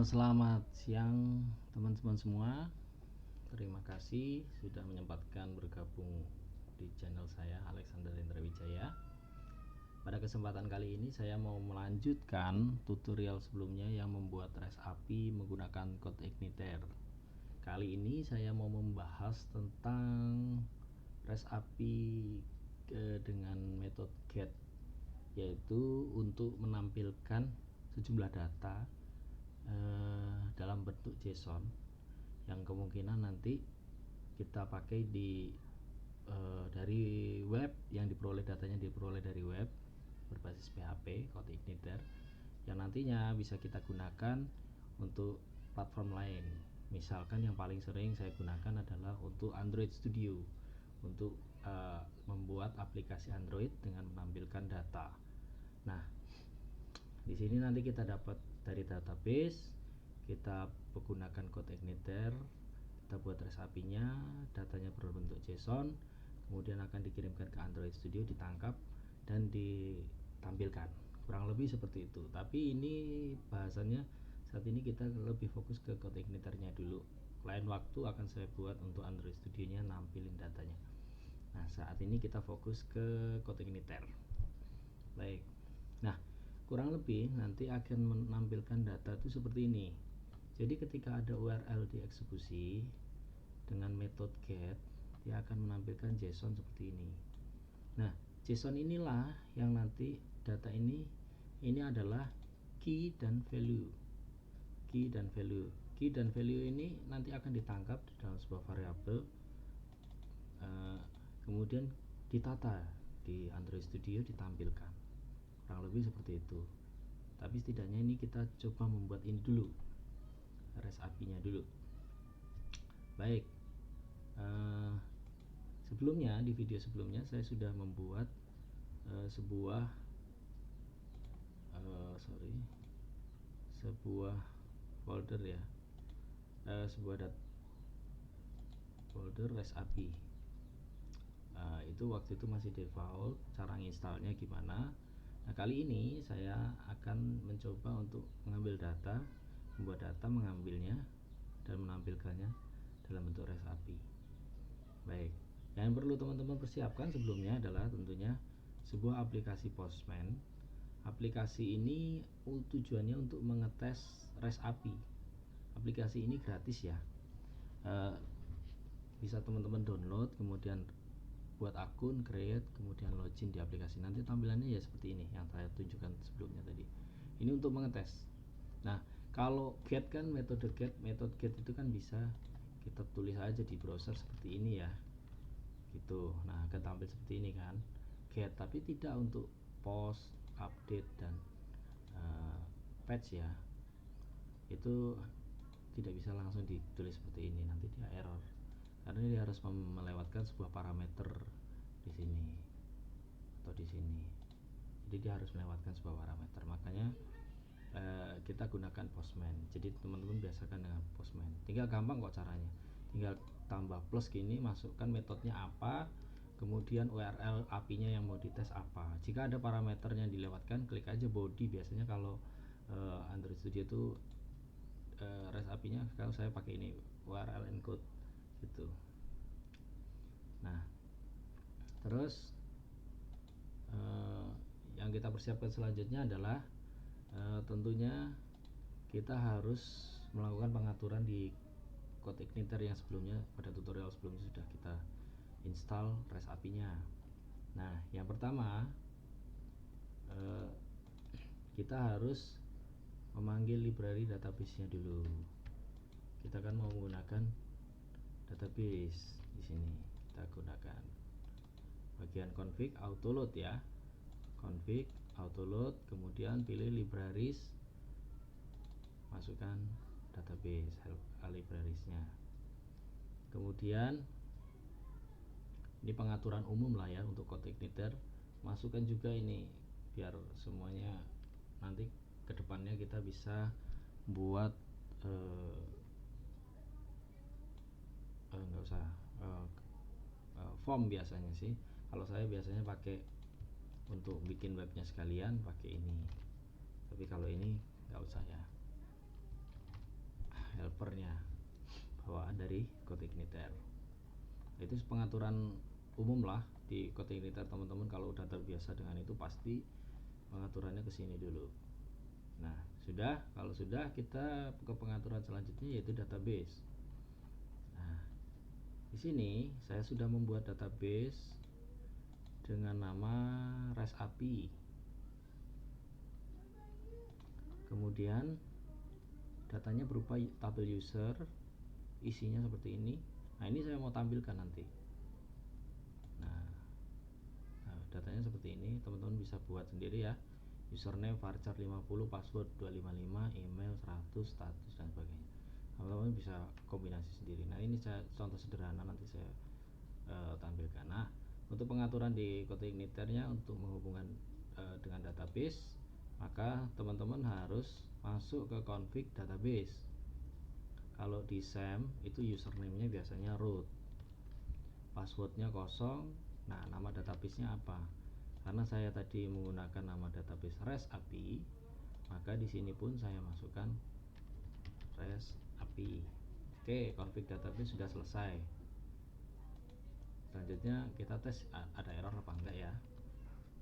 Selamat siang teman-teman semua. Terima kasih sudah menyempatkan bergabung di channel saya, Alexander Hendra Wijaya. Pada kesempatan kali ini saya mau melanjutkan tutorial sebelumnya yang membuat res api menggunakan kode igniter. Kali ini saya mau membahas tentang res api dengan metode get, yaitu untuk menampilkan sejumlah data dalam bentuk JSON yang kemungkinan nanti kita pakai dari web, yang datanya diperoleh dari web berbasis PHP kode igniter, yang nantinya bisa kita gunakan untuk platform lain. Misalkan yang paling sering saya gunakan adalah untuk Android Studio, untuk membuat aplikasi Android dengan menampilkan data. Nah, di sini nanti kita dapat dari database, kita menggunakan kode igniter, kita buat res api-nya, datanya berbentuk JSON, kemudian akan dikirimkan ke Android Studio, ditangkap dan ditampilkan. Kurang lebih seperti itu. Tapi ini bahasannya saat ini kita lebih fokus ke kode igniternya dulu. Lain waktu akan saya buat untuk Android Studio-nya nampilin datanya. Nah, saat ini kita fokus ke kode igniter. Baik. Nah, kurang lebih nanti akan menampilkan data itu seperti ini. Jadi ketika ada URL dieksekusi dengan metode get, dia akan menampilkan JSON seperti ini. Nah, JSON inilah yang nanti data ini adalah key dan value. Key dan value ini nanti akan ditangkap di dalam sebuah variabel, kemudian ditata di Android Studio, ditampilkan. Kurang lebih seperti itu. Tapi setidaknya ini kita coba membuat ini dulu, res api-nya dulu. Baik, sebelumnya di video sebelumnya saya sudah membuat sebuah folder ya, folder res api. Itu waktu itu masih default. Cara installnya gimana? Nah, kali ini saya akan mencoba untuk mengambil data, membuat data, mengambilnya dan menampilkannya dalam bentuk res api. Baik, yang perlu teman-teman persiapkan sebelumnya adalah tentunya sebuah aplikasi Postman. Aplikasi ini tujuannya untuk mengetes res api. Aplikasi ini gratis ya, bisa teman-teman download, kemudian buat akun, create, kemudian login di aplikasi. Nanti tampilannya ya seperti ini yang saya tunjukkan sebelumnya tadi. Ini untuk mengetes. Nah, kalau get kan metode get itu kan bisa kita tulis aja di browser seperti ini ya, gitu. Nah, akan tampil seperti ini kan, get, tapi tidak untuk post, update dan patch ya. Itu tidak bisa langsung ditulis seperti ini, nanti dia error karena dia harus melewatkan sebuah parameter di sini atau di sini. Jadi dia harus melewatkan sebuah parameter, makanya kita gunakan Postman. Jadi teman-teman biasakan dengan Postman. Tinggal gampang kok caranya. Tinggal tambah plus gini, masukkan metodenya apa, kemudian URL API-nya yang mau dites apa. Jika ada parameternya dilewatkan, klik aja body. Biasanya kalau Android Studio itu res API-nya, kalau saya pakai ini URL encode gitu. Nah, terus yang kita persiapkan selanjutnya adalah tentunya kita harus melakukan pengaturan di kode igniter yang sebelumnya, pada tutorial sebelumnya sudah kita install res api-nya. Nah, yang pertama kita harus memanggil library database-nya dulu. Kita kan mau menggunakan database. Di sini kita gunakan bagian config autoload ya, config autoload, kemudian pilih libraries, masukkan database librariesnya. Kemudian ini pengaturan umum lah ya untuk kode igniter. Masukkan juga ini biar semuanya nanti kedepannya kita bisa buat nggak usah form biasanya sih. Kalau saya biasanya pakai untuk bikin webnya sekalian pakai ini, tapi kalau ini nggak usah ya. helpernya, bawaan dari CodeIgniter. Itu pengaturan umum lah di CodeIgniter teman-teman. Kalau udah terbiasa dengan itu pasti pengaturannya ke sini dulu. Nah, kalau sudah kita ke pengaturan selanjutnya yaitu database. Nah, di sini saya sudah membuat database dengan nama REST API. Kemudian datanya berupa tabel user, isinya seperti ini. Nah, ini saya mau tampilkan nanti. Nah, datanya seperti ini, teman-teman bisa buat sendiri ya. Username varchar 50, password 255, email 100, status dan sebagainya. Teman-teman bisa kombinasi sendiri. Nah, ini contoh sederhana nanti saya tampilkan. Nah, untuk pengaturan di CodeIgniter-nya untuk menghubungkan dengan database, maka teman-teman harus masuk ke config database. Kalau di SAM itu username-nya biasanya root, passwordnya kosong. Nah, nama database-nya apa? Karena saya tadi menggunakan nama database REST API, maka di sini pun saya masukkan REST API. Oke, config database sudah selesai. Selanjutnya kita tes ada error apa enggak ya.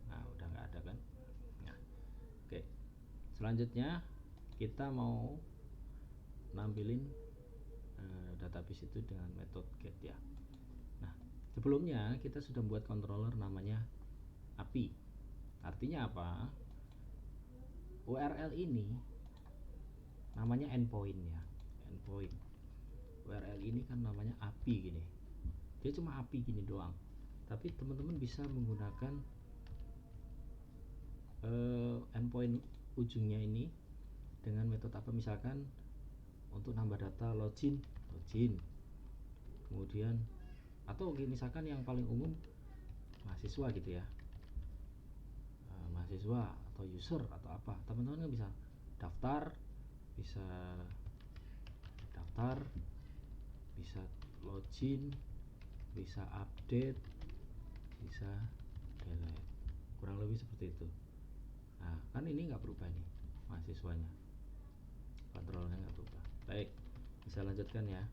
Nah, udah nggak ada kan. Nah, oke, selanjutnya kita mau nampilin database itu dengan metode get ya. Nah, sebelumnya kita sudah buat controller namanya API. Artinya apa? URL ini namanya endpoint ya, endpoint. URL ini kan namanya API gini. Dia cuma API gini doang. Tapi teman-teman bisa menggunakan endpoint ujungnya ini dengan metode apa? Misalkan untuk nambah data login, kemudian atau misalkan yang paling umum mahasiswa gitu ya, mahasiswa atau user atau apa, teman-teman bisa daftar, bisa login, bisa update, bisa delete, kurang lebih seperti itu. Nah, kan ini nggak berubah nih mahasiswanya, kontrolnya nggak berubah. Baik, bisa lanjutkan ya.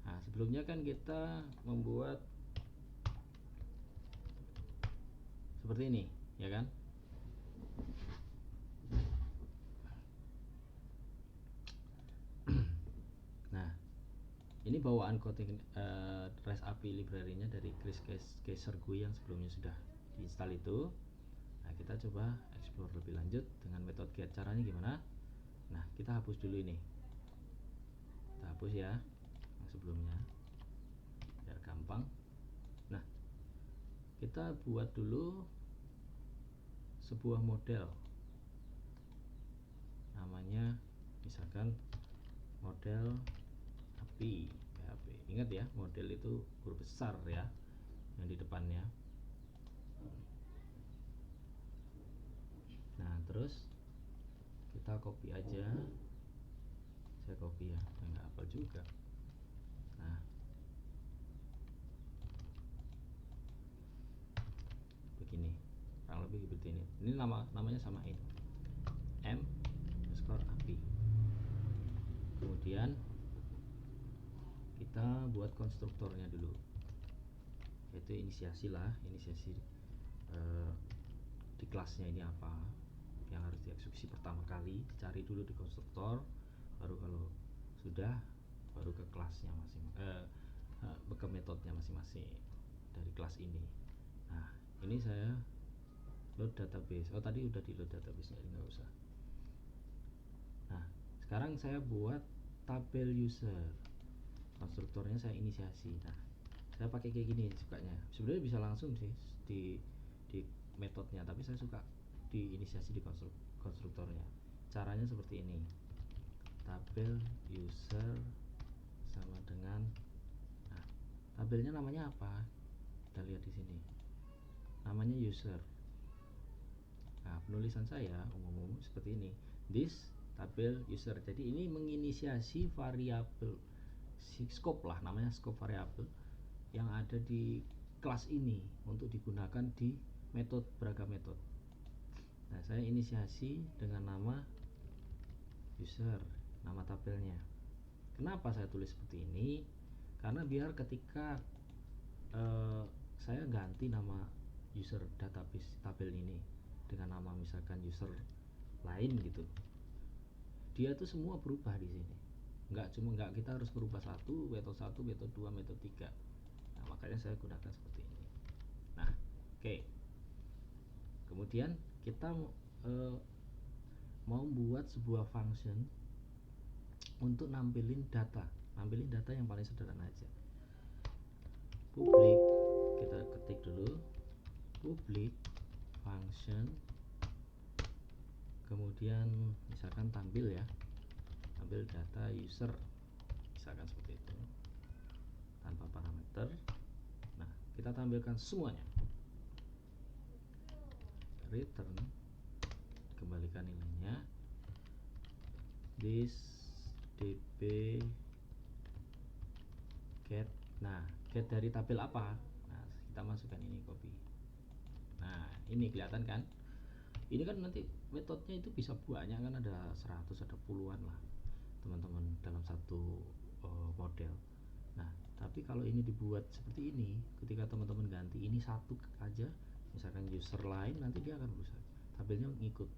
Nah, sebelumnya kan kita membuat seperti ini ya kan. Nah, ini bawaan REST API library-nya dari Chris Kaiser GUI yang sebelumnya sudah diinstal itu. Nah, kita coba explore lebih lanjut dengan metode get. Caranya gimana? Nah, kita hapus dulu ini. Kita hapus ya yang sebelumnya biar gampang. Nah, kita buat dulu sebuah model, namanya misalkan model API PHP. Ingat ya, model itu huruf besar ya yang di depannya. Nah, terus kita copy aja. Saya copy ya, saya nggak hafal juga. Nah, begini, kurang lebih seperti ini. Ini namanya samain, m_API. Kemudian kita buat konstruktornya dulu, yaitu inisiasi di kelasnya ini apa yang harus dieksekusi pertama kali, dicari dulu di konstruktor, baru kalau sudah baru ke kelasnya ke metodenya masing-masing dari kelas ini. Nah, ini saya load database. Oh, tadi udah di load database, jadi nggak usah. Nah, sekarang saya buat tabel user, konstruktornya saya inisiasi. Nah, saya pakai kayak gini sukanya. Sebenarnya bisa langsung sih di metodenya, tapi saya suka diinisiasi di konstruktornya. Caranya seperti ini. Tabel user sama dengan, nah, tabelnya namanya apa? Kita lihat di sini. Namanya user. Nah, penulisan saya umum seperti ini. This tabel user. Jadi ini menginisiasi variabel scope lah, namanya scope variabel yang ada di kelas ini untuk digunakan di beragam metode. Nah, saya inisiasi dengan nama user, nama tabelnya. Kenapa saya tulis seperti ini? Karena biar ketika saya ganti nama user database tabel ini dengan nama misalkan user lain gitu, dia tuh semua berubah di sini. Nggak kita harus berubah metode 2, metode 3. Nah, makanya saya gunakan seperti ini. Nah, oke. Kemudian kita mau buat sebuah function untuk nampilin data yang paling sederhana aja. Public, kita ketik dulu public function, kemudian misalkan tampil data user, misalkan seperti itu, tanpa parameter. Nah, kita tampilkan semuanya, return, kembalikan nilainya, this db get. Nah, get dari tabel apa? Nah, kita masukkan ini, copy. Nah, ini kelihatan kan? Ini kan nanti metodenya itu bisa banyak kan, ada 100, ada puluhan lah teman-teman dalam satu model. Nah, tapi kalau ini dibuat seperti ini, ketika teman-teman ganti ini satu aja, misalkan user lain, nanti dia akan berusaha tabelnya ngikut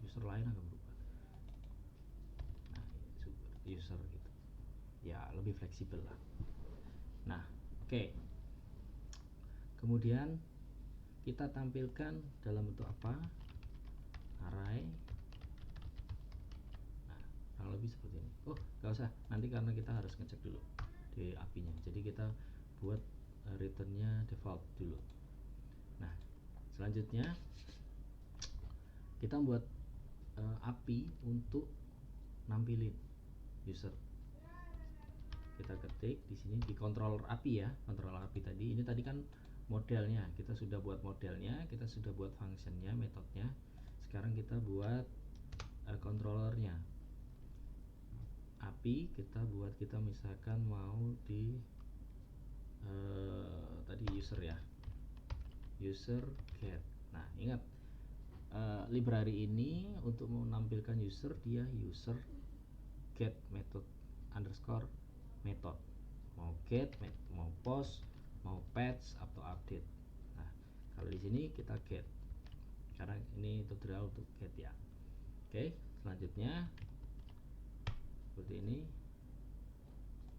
user lain akan berubah. Nah, user gitu ya, lebih fleksibel lah. Nah, oke. Kemudian kita tampilkan dalam bentuk apa? Array. Nah, kurang lebih seperti ini. Oh, nggak usah, nanti karena kita harus ngecek dulu di API-nya, jadi kita buat returnnya default dulu. Nah, selanjutnya kita buat API untuk nampilin user. Kita ketik di sini di controller API ya, controller API tadi. Ini tadi kan modelnya, kita sudah buat modelnya, kita sudah buat functionnya, metodenya. Sekarang kita buat controllernya. API kita buat, kita misalkan mau di tadi user ya, user get. Nah, ingat library ini untuk menampilkan user, dia user get method underscore method, mau get, mau post, mau patch atau update. Nah, kalau di sini kita get karena ini tutorial untuk get ya. Oke, selanjutnya seperti ini.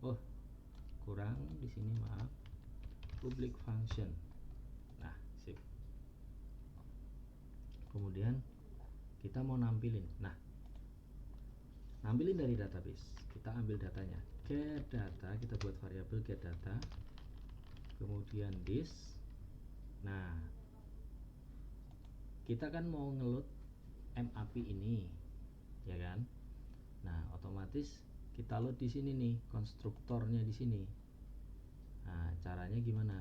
Oh, kurang di sini, maaf. Public function. Nah, sip. Kemudian kita mau nampilin. Nah, nampilin dari database. Kita ambil datanya. Get data, kita buat variabel get data. Kemudian this. Nah, kita kan mau ngeload map ini, ya kan? Nah, otomatis kita load di sini nih, konstruktornya di sini. Nah, caranya gimana?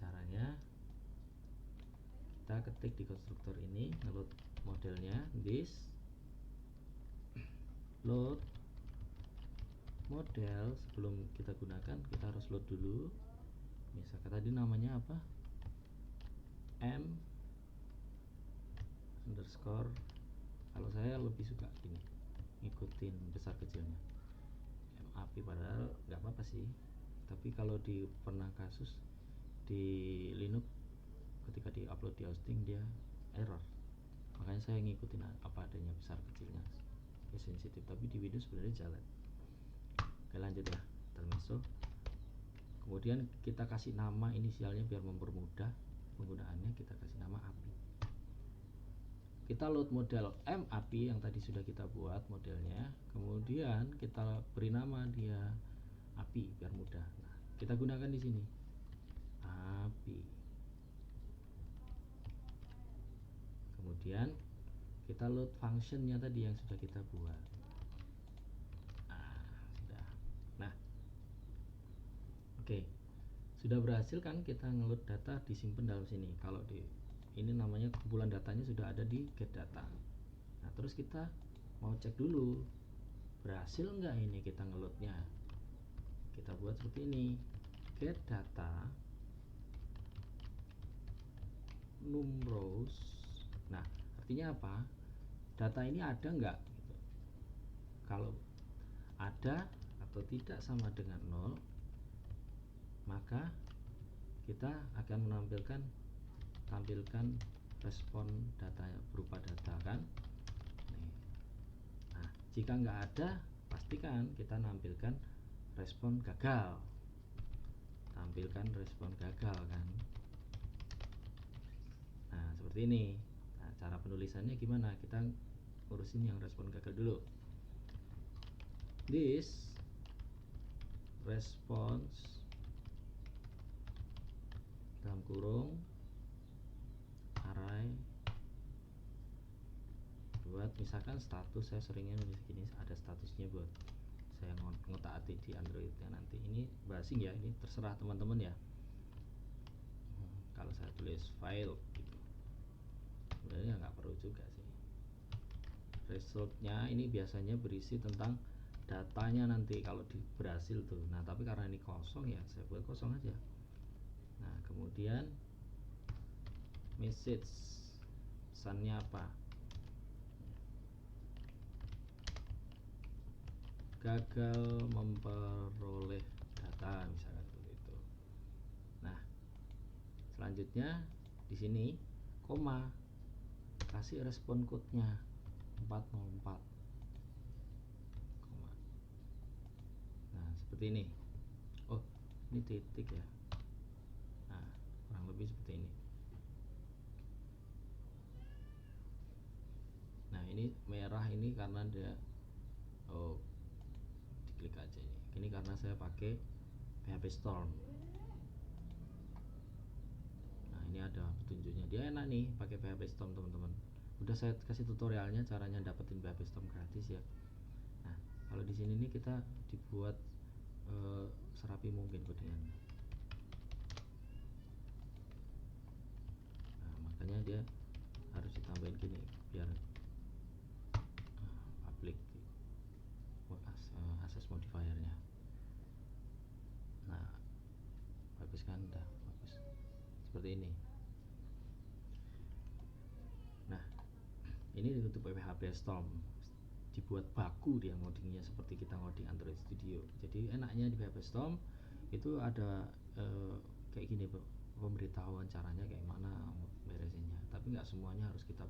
Caranya kita ketik di konstruktor ini, ngeload modelnya, this load model. Sebelum kita gunakan, kita harus load dulu. Misalkan tadi namanya apa? M underscore. Kalau saya lebih suka ini, ngikutin besar kecilnya map, padahal nggak apa-apa sih, tapi kalau di pernah kasus di Linux ketika di upload di hosting dia error, makanya saya ngikutin apa adanya besar kecilnya ya, sensitif. Tapi di Windows sebenarnya jalan. Oke, lanjut ya, termasuk. Kemudian kita kasih nama inisialnya biar mempermudah penggunaannya, kita kasih nama API. Kita load model API yang tadi sudah kita buat modelnya, kemudian kita beri nama dia API biar mudah. Nah, kita gunakan di sini API. Kemudian kita load functionnya tadi yang sudah kita buat. Nah, sudah. Nah, oke, sudah berhasil kan kita ngeload data, disimpan dalam sini. Kalau di ini namanya kumpulan datanya sudah ada di get data. Nah, terus kita mau cek dulu berhasil nggak ini kita ngeloadnya. Kita buat seperti ini, get data num rows. Nah, artinya apa? Data ini ada nggak gitu. Kalau ada atau tidak sama dengan 0, maka kita akan tampilkan respon data berupa data kan. Nah, jika nggak ada, pastikan kita tampilkan respon gagal. Tampilkan respon gagal kan. Nah, seperti ini. Nah, cara penulisannya gimana? Kita urusin yang respon gagal dulu. This response dalam kurung array buat misalkan status. Saya seringnya nulis gini, ada statusnya buat saya ngotak-atik di Android ya. Nanti ini basing ya, ini terserah teman-teman ya. Kalau saya tulis file gitu, sebenarnya nggak perlu juga sih. Resultnya ini biasanya berisi tentang datanya nanti kalau berhasil tuh. Nah, tapi karena ini kosong ya, saya buat kosong aja. Nah, kemudian message, pesannya apa? Gagal memperoleh data misalkan seperti itu. Nah, selanjutnya di sini koma, kasih respon code-nya 404. Koma. Nah, seperti ini. Oh, ini titik ya. Nah, kurang lebih seperti ini. Nah, ini merah ini karena dia diklik aja ini. Ini karena saya pakai PHP Storm. Nah, ini ada petunjuknya. Dia enak nih pakai PHP Storm, teman-teman. Udah saya kasih tutorialnya caranya dapetin PHP Storm gratis ya. Nah, kalau di sini nih kita dibuat serapi mungkin kodenya. Nah, makanya dia harus ditambahin gini biar public access modifiernya. Nah, bagus kan, udah bagus seperti ini. Nah, ini untuk PHP Storm dibuat baku dia ngodingnya seperti kita ngoding Android Studio. Jadi enaknya di PHP Storm itu ada kayak gini pemberitahuan caranya kayak mana beresinnya. Tapi nggak semuanya harus kita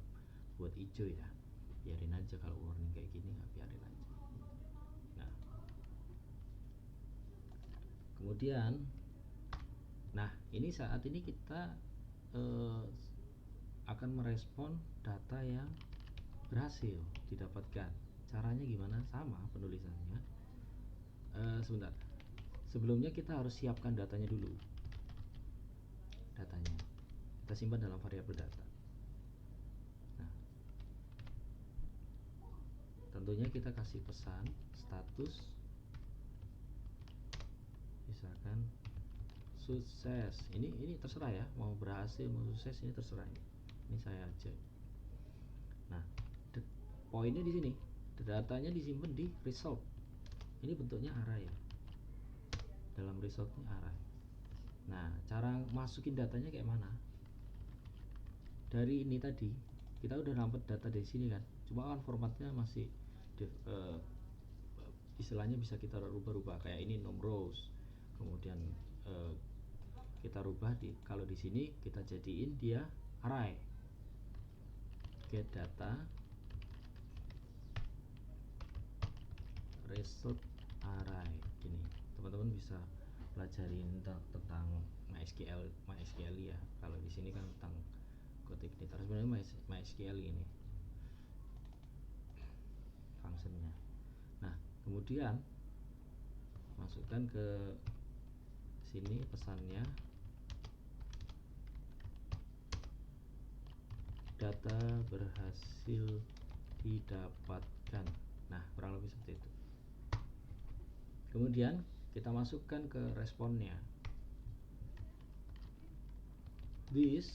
buat hijau ya, biarin aja. Kalau warning kayak gini nggak, biarin aja. Nah, kemudian ini saat ini kita akan merespon data yang berhasil didapatkan. Caranya gimana? Sama penulisannya. Sebentar, sebelumnya kita harus siapkan datanya dulu. Datanya kita simpan dalam variabel data. Nah, tentunya kita kasih pesan status, misalkan sukses. Ini terserah ya, mau berhasil mau sukses, ini terserah. Ini saya aja. Nah, poinnya di sini, datanya disimpan di result. Ini bentuknya array ya, dalam resultnya array. Nah, cara masukin datanya kayak mana? Dari ini tadi kita udah dapat data dari sini kan, cuma kan formatnya masih istilahnya bisa kita rubah-rubah. Kayak ini nom rows, kemudian kita rubah kalau di sini kita jadiin dia array. Get data result array. Ini teman-teman bisa pelajarin tentang MySQL ya. Kalau di sini kan tentang CodeIgniter, sebenarnya MySQL ini fungsinya. Nah, kemudian masukkan ke sini pesannya, data berhasil didapatkan. Nah, kurang lebih seperti itu. Kemudian kita masukkan ke responnya. This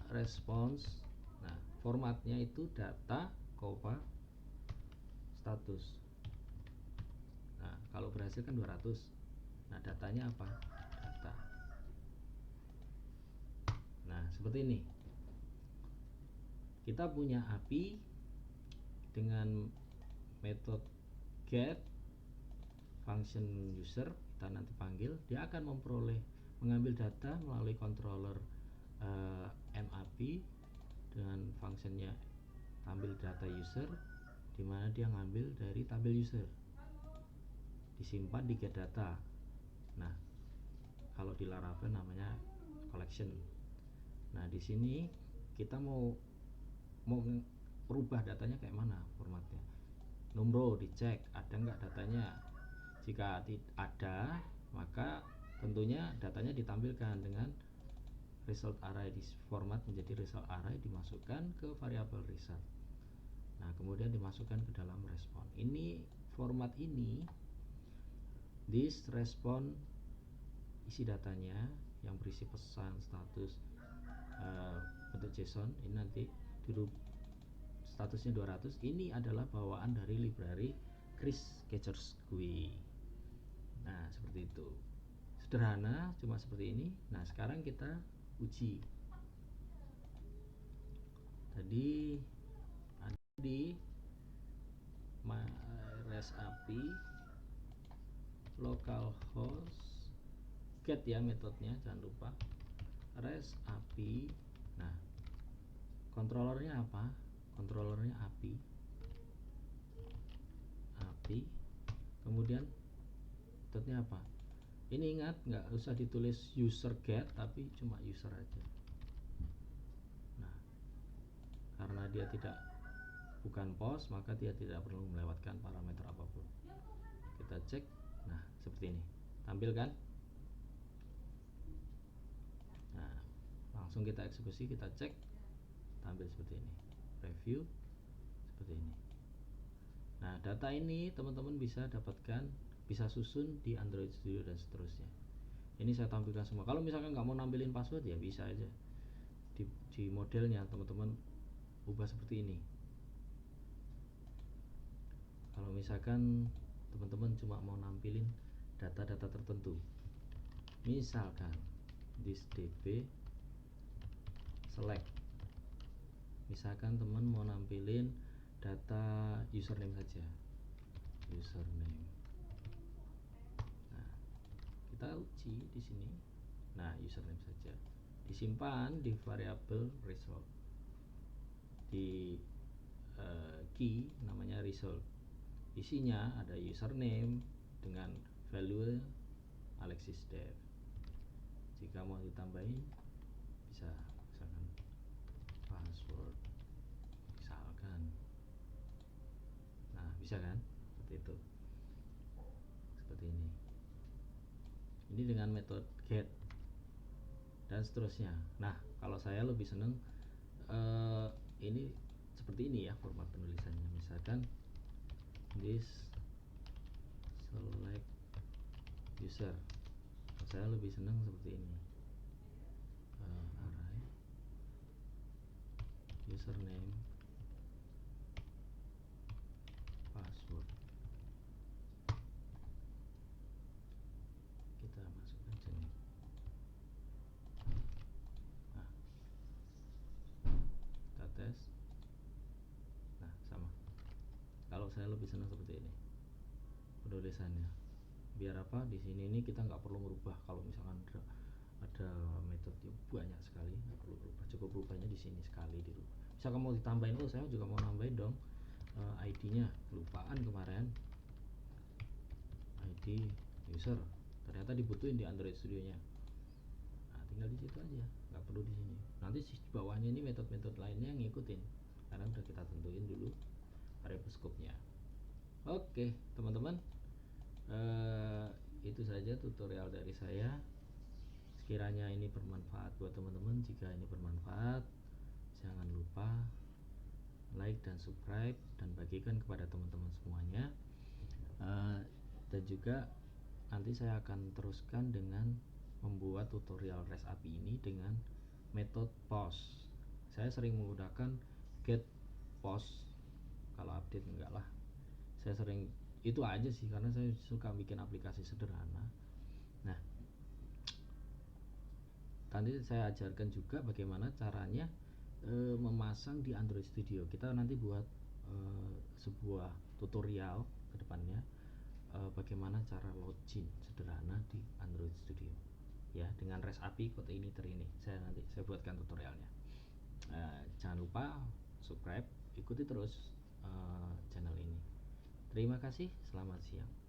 response. Nah, formatnya itu data, status. Nah, kalau berhasil kan 200. Nah, datanya apa? Data. Nah, seperti ini. Kita punya API dengan metode get function user, kita nanti panggil, dia akan mengambil data melalui controller map dengan fungsinya ambil data user, dimana dia ngambil dari tabel user, disimpan di get data. Nah, kalau di Laravel namanya collection. Nah, di sini kita mau merubah datanya kayak mana formatnya. Numro dicek ada nggak datanya. Jika ada, maka tentunya datanya ditampilkan dengan result array, di format menjadi result array, dimasukkan ke variabel result. Nah, kemudian dimasukkan ke dalam respon. Ini format ini, this respon isi datanya yang berisi pesan, status, bentuk JSON. Ini nanti statusnya 200. Ini adalah bawaan dari library Chris Catchers GUI. Nah, seperti itu. Sederhana, cuma seperti ini. Nah, sekarang kita uji. Tadi ada di REST API localhost get ya metodenya, jangan lupa REST API. Nah, controllernya apa? Controllernya API. Kemudian metodenya apa? Ini ingat, nggak usah ditulis user get, tapi cuma user aja. Nah, karena dia bukan post, maka dia tidak perlu melewatkan parameter apapun. Kita cek. Nah, seperti ini tampilkan. Nah, langsung kita eksekusi, kita cek, tampil seperti ini. Review seperti ini. Nah, data ini teman-teman bisa dapatkan, bisa susun di Android Studio dan seterusnya. Ini saya tampilkan semua. Kalau misalkan nggak mau nampilin password, ya bisa aja di modelnya teman-teman ubah seperti ini. Kalau misalkan teman-teman cuma mau nampilin data-data tertentu, misalkan this db select, misalkan teman mau nampilin data username saja, username. Nah, kita uji di sini. Nah, username saja, disimpan di variabel result, di key namanya result. Isinya ada username dengan value Alexis Dev. Jika mau ditambahin bisa, misalkan password misalkan. Nah, bisa kan, seperti itu, seperti ini. Ini dengan metode get dan seterusnya. Nah, kalau saya lebih seneng ini seperti ini ya format penulisannya. Misalkan this select user, saya lebih senang seperti ini. Array username password, kita masukkan sini. Nah, kita tes. Nah, sama. Kalau saya lebih senang seperti ini penulisannya. Biar apa? Di sini ini kita nggak perlu merubah. Kalau misalkan ada metode banyak sekali, nggak perlu berubah, cukup rubahnya di sini sekali dirubah. Misalkan mau ditambahin, saya juga mau nambahin dong ID-nya, kelupaan kemarin, ID user ternyata dibutuhin di Android Studio-nya. Nah, tinggal di situ aja, nggak perlu di sini. Nanti di bawahnya ini metode-metode lainnya yang ngikutin, karena udah kita tentuin dulu variable scope-nya. Oke, teman-teman, itu saja tutorial dari saya. Sekiranya ini bermanfaat buat teman-teman, jika ini bermanfaat, jangan lupa like dan subscribe dan bagikan kepada teman-teman semuanya. Dan juga nanti saya akan teruskan dengan membuat tutorial REST API ini dengan metode post. Saya sering menggunakan get post, kalau update enggak lah. Saya sering itu aja sih, karena saya suka bikin aplikasi sederhana. Nah, nanti saya ajarkan juga bagaimana caranya memasang di Android Studio. Kita nanti buat sebuah tutorial kedepannya bagaimana cara login sederhana di Android Studio ya, dengan REST API Codeigniter ini. Saya buatkan tutorialnya. Jangan lupa subscribe, ikuti terus channel ini. Terima kasih, selamat siang.